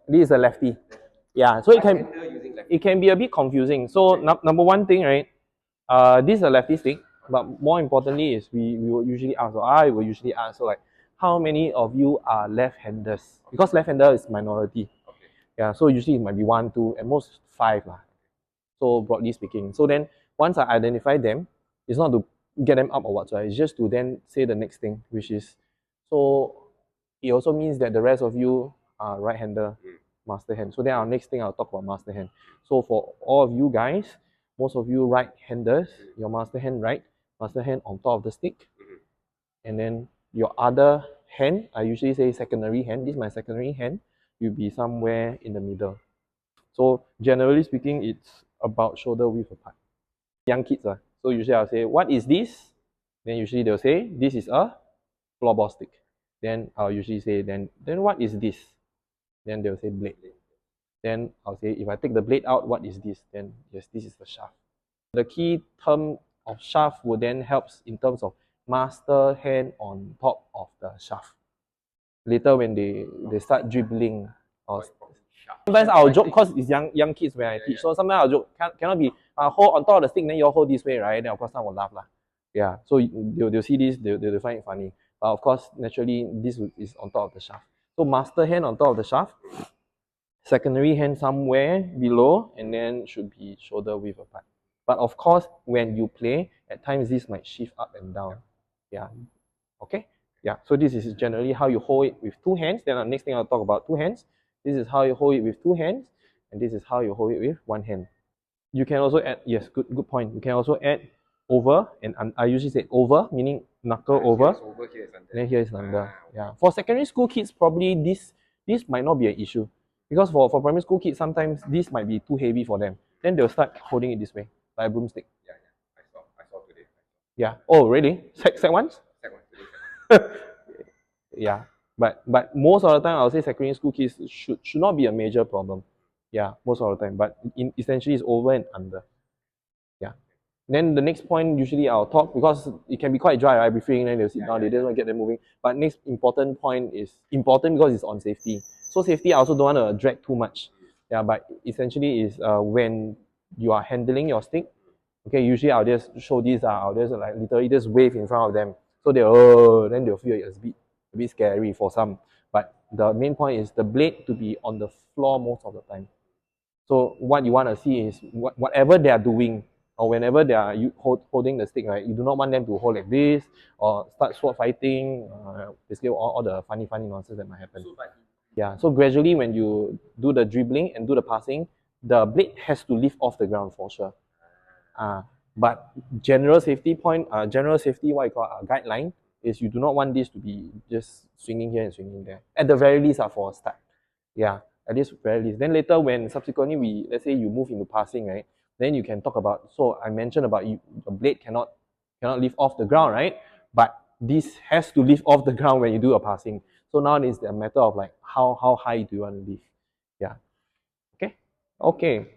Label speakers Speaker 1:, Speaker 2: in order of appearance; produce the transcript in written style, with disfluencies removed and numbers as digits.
Speaker 1: This is a lefty. Yeah, so it can be a bit confusing. So number one thing, right? This is a lefty stick, but more importantly is we will usually ask, or I will usually ask, so like, how many of you are left-handers? Because left-hander is minority. Yeah, so usually it might be one, two, at most five lah. So broadly speaking. So then once I identify them, it's not to get them up or whatsoever. It's just to then say the next thing, which is, so it also means that the rest of you are right-hander, master hand. So then our next thing I'll talk about master hand. So for all of you guys, most of you right-handers, your master hand right, master hand on top of the stick, and then your other hand, I usually say secondary hand. This is my secondary hand. You'll be somewhere in the middle. So generally speaking, it's about shoulder width apart. Young kids, so usually I'll say, what is this? Then usually they'll say, this is a floorball stick. Then I'll usually say, then what is this? Then they'll say blade. Then I'll say, if I take the blade out, what is this? Then yes, this is the shaft. The key term of shaft will then helps in terms of master hand on top of the shaft. Later when they start dribbling, or sometimes I'll joke because it's young kids when I teach. So sometimes I'll joke, cannot be hold on top of the stick, then you all hold this way, right? Then of course some will laugh lah. Yeah, so they'll see this, they'll find it funny. But of course, naturally, this is on top of the shaft. So master hand on top of the shaft, secondary hand somewhere below, and then should be shoulder width apart. But of course, when you play, at times this might shift up and down. Yeah, okay? Yeah, so this is generally how you hold it with two hands. Then the next thing I'll talk about two hands. This is how you hold it with two hands, and this is how you hold it with one hand. You can also add, yes, good point. You can also add over, and I usually say over, meaning knuckle over. Then here is under. Yeah. For secondary school kids, probably this might not be an issue. Because for primary school kids, sometimes this might be too heavy for them. Then they'll start holding it this way, like a broomstick.
Speaker 2: I saw today.
Speaker 1: Yeah. Oh, really? Sec ones? Yeah. But most of the time, I'll say secondary school kids should not be a major problem. Yeah, most of the time. But essentially, it's over and under. Yeah. Then the next point, usually I'll talk, because it can be quite dry, right? Briefing, then they'll sit down, they just want to get them moving. But next important point is important because it's on safety. So safety, I also don't want to drag too much. Yeah, but essentially is when you are handling your stick, okay, usually I'll just show this, I'll just like literally just wave in front of them. So then they'll feel it's a bit scary for some. But the main point is the blade to be on the floor most of the time. So what you want to see is whatever they are doing, or whenever they are holding the stick, right, you do not want them to hold like this or start sword fighting, basically all the funny nonsense that might happen. Yeah, so gradually when you do the dribbling and do the passing, the blade has to lift off the ground for sure. But general safety what you call a guideline, is you do not want this to be just swinging here and swinging there. At the very least, for a start. Yeah, at least very least. Then later when subsequently let's say you move into passing, right? Then you can talk about, so I mentioned about the blade cannot lift off the ground, right? But this has to lift off the ground when you do a passing. So now it's a matter of like how high do you want to lift? Yeah. Okay.